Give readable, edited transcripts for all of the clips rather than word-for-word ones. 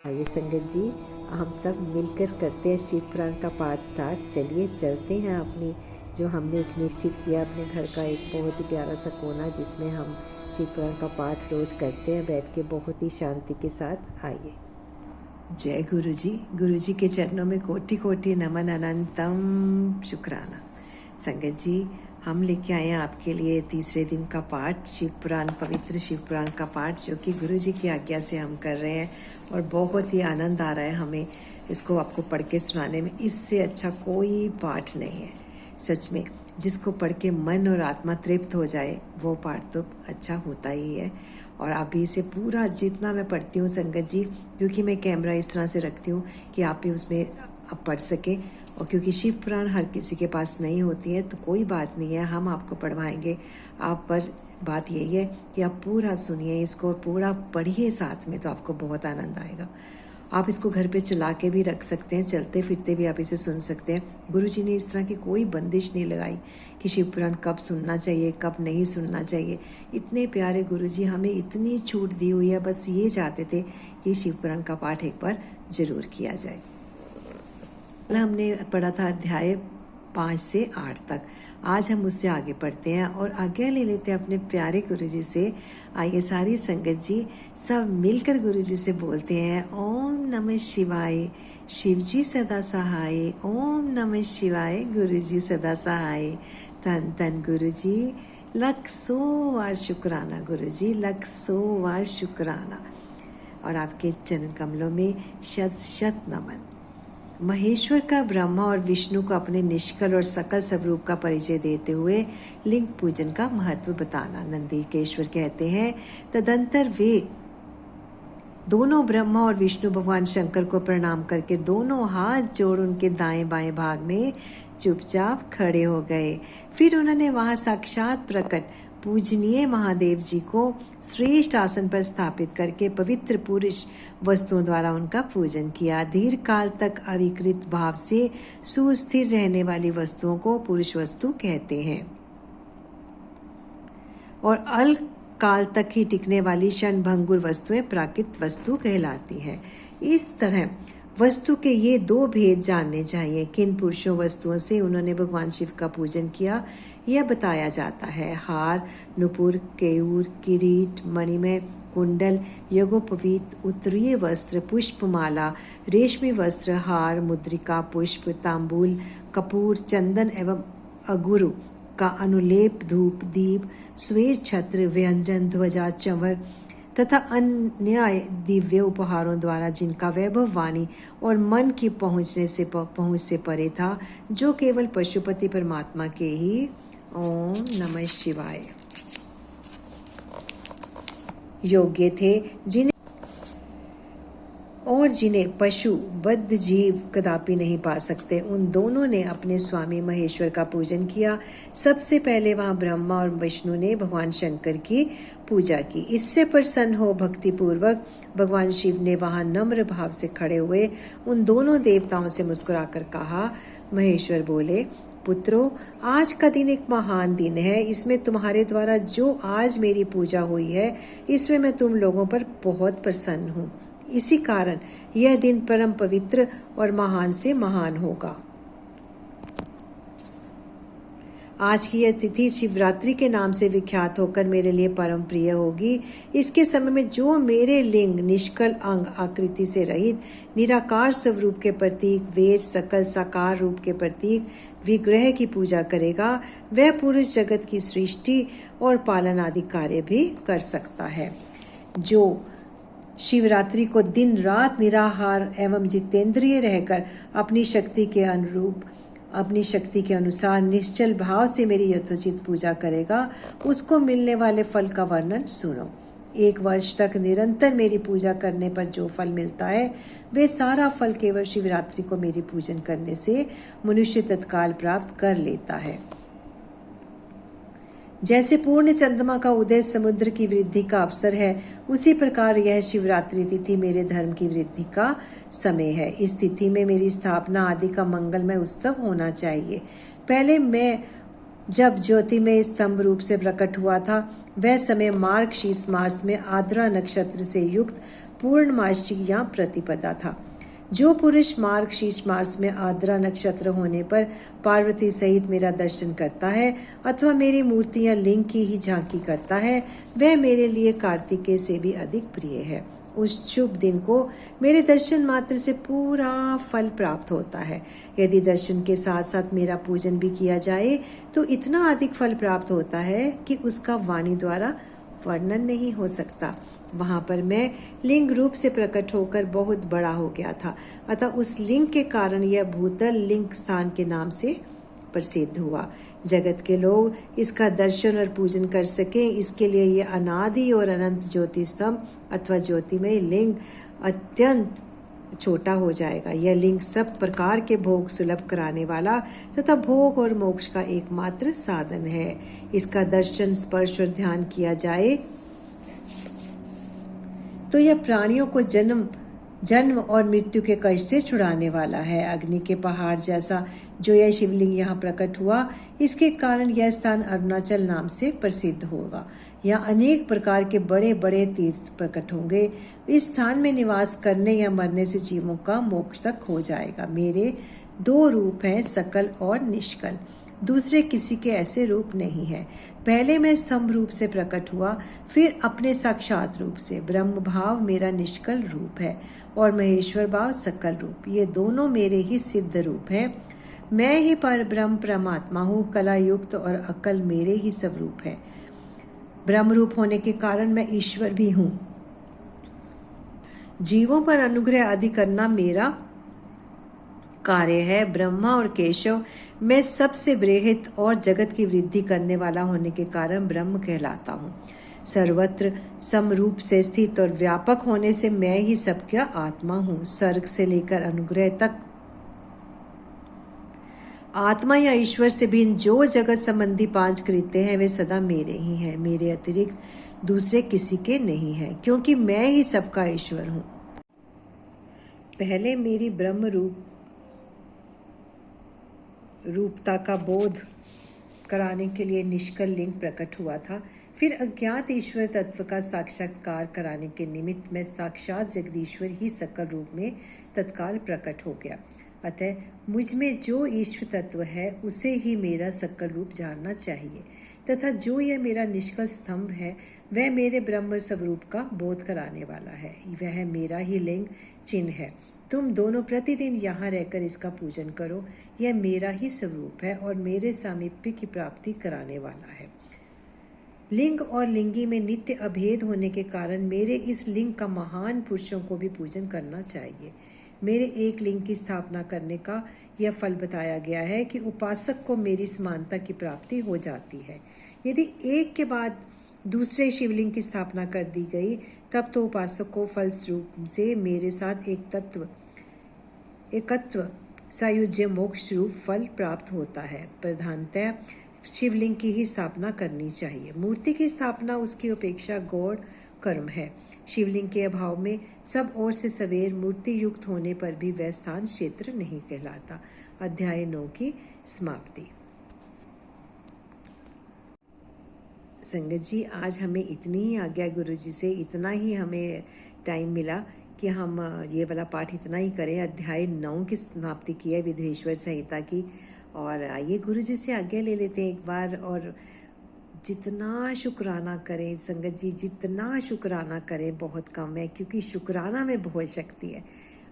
आइए संगत जी, हम सब मिलकर करते हैं शिव पुराण का पाठ स्टार्ट। चलिए चलते हैं अपनी जो हमने एक निश्चित किया अपने घर का एक बहुत ही प्यारा सा कोना जिसमें हम शिव पुराण का पाठ रोज़ करते हैं बैठ के बहुत ही शांति के साथ। आइए। जय गुरु जी के चरणों में कोटि कोटि नमन अनंतम शुक्राना। संगत जी, हम लेके आए हैं आपके लिए तीसरे दिन का पाठ शिव पुराण, पवित्र शिव पुराण का पाठ जो कि गुरु जी की आज्ञा से हम कर रहे हैं और बहुत ही आनंद आ रहा है हमें इसको आपको पढ़ के सुनाने में। इससे अच्छा कोई पाठ नहीं है सच में। जिसको पढ़ के मन और आत्मा तृप्त हो जाए वो पाठ तो अच्छा होता ही है। और अभी इसे पूरा जितना मैं पढ़ती हूँ संगत जी, क्योंकि मैं कैमरा इस तरह से रखती हूँ कि आप भी उसमें आप पढ़ सकें, और क्योंकि शिव पुराण हर किसी के पास नहीं होती है तो कोई बात नहीं है, हम आपको पढ़वाएंगे। आप पर बात यही है कि आप पूरा सुनिए इसको, पूरा पढ़िए साथ में, तो आपको बहुत आनंद आएगा। आप इसको घर पे चला के भी रख सकते हैं, चलते फिरते भी आप इसे सुन सकते हैं। गुरुजी ने इस तरह की कोई बंदिश नहीं लगाई कि शिव पुराण कब सुनना चाहिए कब नहीं सुनना चाहिए। इतने प्यारे गुरुजी हमें इतनी छूट दी हुई है, बस ये चाहते थे कि शिव पुराण का पाठ एक बार जरूर किया जाए। हमने पढ़ा था अध्याय 5 से 8 तक। आज हम उससे आगे पढ़ते हैं और आज्ञा ले लेते हैं अपने प्यारे गुरुजी से। आइए सारी संगत जी सब मिलकर गुरुजी से बोलते हैं, ओम नमः शिवाय, शिव जी सदा सहाय। ओम नमः शिवाय, गुरुजी सदा सहाय। तन तन गुरुजी, लख 100 बार शुक्राना गुरुजी, लख 100 बार शुक्राना। और आपके चरण कमलों में शत शत नमन। महेश्वर का ब्रह्मा और विष्णु को अपने निष्कल और सकल स्वरूप का परिचय देते हुए लिंग पूजन का महत्व बताना। नंदीकेश्वर कहते हैं, तदंतर वे दोनों ब्रह्मा और विष्णु भगवान शंकर को प्रणाम करके दोनों हाथ जोड़ उनके दाएं बाएं भाग में चुपचाप खड़े हो गए। फिर उन्होंने वहां साक्षात प्रकट पूजनीय महादेव जी को श्रेष्ठ आसन पर स्थापित करके पवित्र पुरुष वस्तुओं द्वारा उनका पूजन किया। दीर्घ काल तक अविकृत भाव से सुस्थिर रहने वाली वस्तुओं को पुरुष वस्तु कहते हैं और अल्प काल तक ही टिकने वाली क्षणभंगुर वस्तुएं प्राकृत वस्तु कहलाती हैं। इस तरह वस्तु के ये दो भेद जानने चाहिए। किन पुरुषों वस्तुओं से उन्होंने भगवान शिव का पूजन किया यह बताया जाता है। हार, नुपुर, केयूर, किरीट, मणिमय कुंडल, यज्ञोपवीत, उत्तरीय वस्त्र, पुष्पमाला, रेशमी वस्त्र, हार, मुद्रिका, पुष्प, तांबूल, कपूर, चंदन एवं अगुरु का अनुलेप, धूप, दीप, श्वेत छत्र, व्यंजन, ध्वजा, चंवर तथा अन्य दिव्य उपहारों द्वारा जिनका वैभव वाणी और मन की पहुँच से परे था, जो केवल पशुपति परमात्मा के ही ओम नमः शिवाय योग्य थे, जिन्हें पशु बद्ध जीव कदापि नहीं पा सकते। उन दोनों ने अपने स्वामी महेश्वर का पूजन किया। सबसे पहले वहां ब्रह्मा और विष्णु ने भगवान शंकर की पूजा की। इससे प्रसन्न हो भक्ति पूर्वक भगवान शिव ने वहां नम्र भाव से खड़े हुए उन दोनों देवताओं से मुस्कुराकर कहा। महेश्वर बोले, पुत्रों, आज का दिन एक महान दिन है। इसमें तुम्हारे द्वारा जो आज मेरी पूजा हुई है, इसमें मैं तुम लोगों पर बहुत प्रसन्न हूँ। इसी कारण यह दिन परम पवित्र और महान से महान होगा। आज की यह तिथि शिवरात्रि के नाम से विख्यात होकर मेरे लिए परम प्रिय होगी। इसके समय में जो मेरे लिंग, निष्कल अंग, आकृति से रहित निराकार स्वरूप के प्रतीक, वेद सकल साकार रूप के प्रतीक विग्रह की पूजा करेगा, वह पुरुष जगत की सृष्टि और पालन आदि कार्य भी कर सकता है। जो शिवरात्रि को दिन रात निराहार एवं जितेंद्रिय रहकर अपनी शक्ति के अनुसार निश्चल भाव से मेरी यथोचित पूजा करेगा, उसको मिलने वाले फल का वर्णन सुनो। 1 वर्ष तक निरंतर मेरी पूजा करने पर जो फल मिलता है, वे सारा फल केवल शिवरात्रि को मेरी पूजन करने से मनुष्य तत्काल प्राप्त कर लेता है। जैसे पूर्ण चंद्रमा का उदय समुद्र की वृद्धि का अवसर है, उसी प्रकार यह शिवरात्रि तिथि मेरे धर्म की वृद्धि का समय है। इस तिथि में मेरी स्थापना आदि का मंगलमय उत्सव होना चाहिए। पहले मैं जब ज्योतिमय स्तंभ रूप से प्रकट हुआ था, वह समय मार्गशीर्ष मास में आद्रा नक्षत्र से युक्त पूर्णमासी या प्रतिपदा था। जो पुरुष मार्गशीर्ष मास में आद्रा नक्षत्र होने पर पार्वती सहित मेरा दर्शन करता है अथवा मेरी मूर्ति या लिंग की ही झांकी करता है, वह मेरे लिए कार्तिकेय से भी अधिक प्रिय है। उस शुभ दिन को मेरे दर्शन मात्र से पूरा फल प्राप्त होता है। यदि दर्शन के साथ साथ मेरा पूजन भी किया जाए तो इतना अधिक फल प्राप्त होता है कि उसका वाणी द्वारा वर्णन नहीं हो सकता। वहाँ पर मैं लिंग रूप से प्रकट होकर बहुत बड़ा हो गया था, अतः उस लिंग के कारण यह भूतल लिंग स्थान के नाम से प्रसिद्ध हुआ। जगत के लोग इसका दर्शन और पूजन कर सकें, इसके लिए यह अनादि और अनंत ज्योति स्तंभ अथवा ज्योतिमय लिंग अत्यंत छोटा हो जाएगा। यह लिंग सब प्रकार के भोग सुलभ कराने वाला तथा भोग और मोक्ष का एकमात्र साधन है। इसका दर्शन, स्पर्श और ध्यान किया जाए तो यह प्राणियों को जन्म और मृत्यु के कष्ट से छुड़ाने वाला है। अग्नि के पहाड़ जैसा जो यह शिवलिंग यहाँ प्रकट हुआ, इसके कारण यह स्थान अरुणाचल नाम से प्रसिद्ध होगा। यहाँ अनेक प्रकार के बड़े बड़े तीर्थ प्रकट होंगे। इस स्थान में निवास करने या मरने से जीवों का मोक्ष तक हो जाएगा। मेरे 2 रूप हैं, सकल और निष्कल। दूसरे किसी के ऐसे रूप नहीं है। पहले मैं स्तंभ रूप से प्रकट हुआ, फिर अपने साक्षात रूप से। ब्रह्म भाव मेरा निष्कल रूप है और महेश्वर भाव सकल रूप। ये दोनों मेरे ही सिद्ध रूप हैं। मैं ही पर ब्रह्म परमात्मा हूँ। कला युक्त और अकल मेरे ही स्वरूप है। ब्रह्म रूप होने के कारण मैं ईश्वर भी हूँ। जीवों पर अनुग्रह आदि करना मेरा कार्य है। ब्रह्मा और केशव मैं सबसे बृहत और जगत की वृद्धि करने वाला होने के कारण ब्रह्म कहलाता हूँ। सर्वत्र समरूप से स्थित और व्यापक होने से मैं ही सबका आत्मा हूँ। सर्ग से लेकर अनुग्रह तक आत्मा या ईश्वर से भिन्न जो जगत संबंधी 5 कृत्य हैं, वे सदा मेरे ही हैं। मेरे अतिरिक्त दूसरे किसी के नहीं हैं, क्योंकि मैं ही सबका ईश्वर हूँ। पहले मेरी ब्रह्म रूपता का बोध कराने के लिए निष्कल लिंग प्रकट हुआ था। फिर अज्ञात ईश्वर तत्व का साक्षात्कार कराने के निमित्त मैं साक्षात जगदीश्वर ही सकल रूप में तत्काल प्रकट हो गया। अतः मुझ में जो ईश्वर तत्व है उसे ही मेरा सकल रूप जानना चाहिए, तथा जो यह मेरा निष्कल स्तंभ है वह मेरे ब्रह्म स्वरूप का बोध कराने वाला है। वह मेरा ही लिंग चिन्ह है। तुम दोनों प्रतिदिन यहाँ रहकर इसका पूजन करो। यह मेरा ही स्वरूप है और मेरे सामीप्य की प्राप्ति कराने वाला है। लिंग और लिंगी में नित्य अभेद होने के कारण मेरे इस लिंग का महान पुरुषों को भी पूजन करना चाहिए। मेरे एक लिंग की स्थापना करने का यह फल बताया गया है कि उपासक को मेरी समानता की प्राप्ति हो जाती है। यदि एक के बाद दूसरे शिवलिंग की स्थापना कर दी गई, तब तो उपासक को फलस्वरूप से मेरे साथ एकत्व सायुज्य मोक्ष रूप फल प्राप्त होता है। प्रधानतः शिवलिंग की ही स्थापना करनी चाहिए। मूर्ति की स्थापना उसकी अपेक्षा गौण कर्म है। शिवलिंग के अभाव में सब ओर से सवेर मूर्ति युक्त होने पर भी वह स्थान क्षेत्र नहीं कहलाता। अध्याय 9 की समाप्ति। संगत जी, आज हमें इतनी ही आज्ञा गुरु जी से, इतना ही हमें टाइम मिला कि हम ये वाला पाठ इतना ही करें। अध्याय 9 की समाप्ति की है विधुवेश्वर संहिता की। और आइए गुरु जी से आज्ञा ले लेते हैं एक बार। और जितना शुक्राना करें संगत जी, जितना शुक्राना करें बहुत कम है, क्योंकि शुक्राना में बहुत शक्ति है।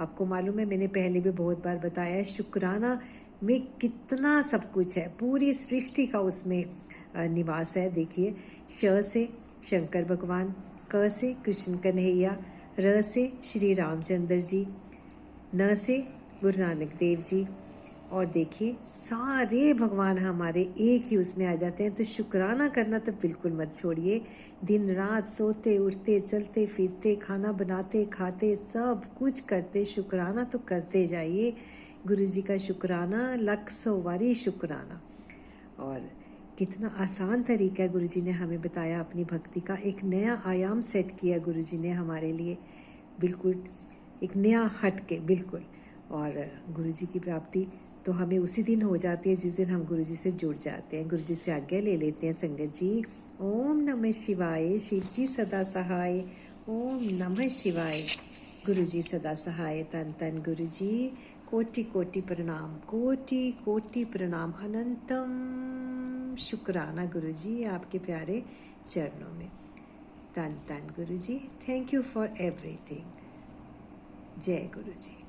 आपको मालूम है, मैंने पहले भी बहुत बार बताया है, शुक्राना में कितना सब कुछ है। पूरी सृष्टि का उसमें निवास है। देखिए, श से शंकर भगवान, क से कृष्ण कन्हैया, र से श्री रामचंद्र जी, न से गुरु नानक देव जी, और देखिए सारे भगवान हमारे एक ही उसमें आ जाते हैं। तो शुक्राना करना तो बिल्कुल मत छोड़िए। दिन रात सोते उठते चलते फिरते खाना बनाते खाते सब कुछ करते शुक्राना तो करते जाइए। गुरु जी का शुक्राना 100 बारी शुक्राना। और कितना आसान तरीका है गुरु जी ने हमें बताया। अपनी भक्ति का एक नया आयाम सेट किया गुरु जी ने हमारे लिए, बिल्कुल एक नया हट के बिल्कुल। और गुरु जी की प्राप्ति तो हमें उसी दिन हो जाती है जिस दिन हम गुरु जी से जुड़ जाते हैं। गुरु जी से आज्ञा ले लेते हैं संगत जी। ओम नमः शिवाय। शिव जी सदा सहाय। ओम नमः शिवाय। गुरु जी सदा सहाय। तन तन गुरु जी। कोटि कोटि प्रणाम, कोटि कोटि प्रणाम, अनंतम शुक्राना गुरु जी आपके प्यारे चरणों में। तन तन गुरु जी, थैंक यू फॉर एवरीथिंग। जय गुरु जी।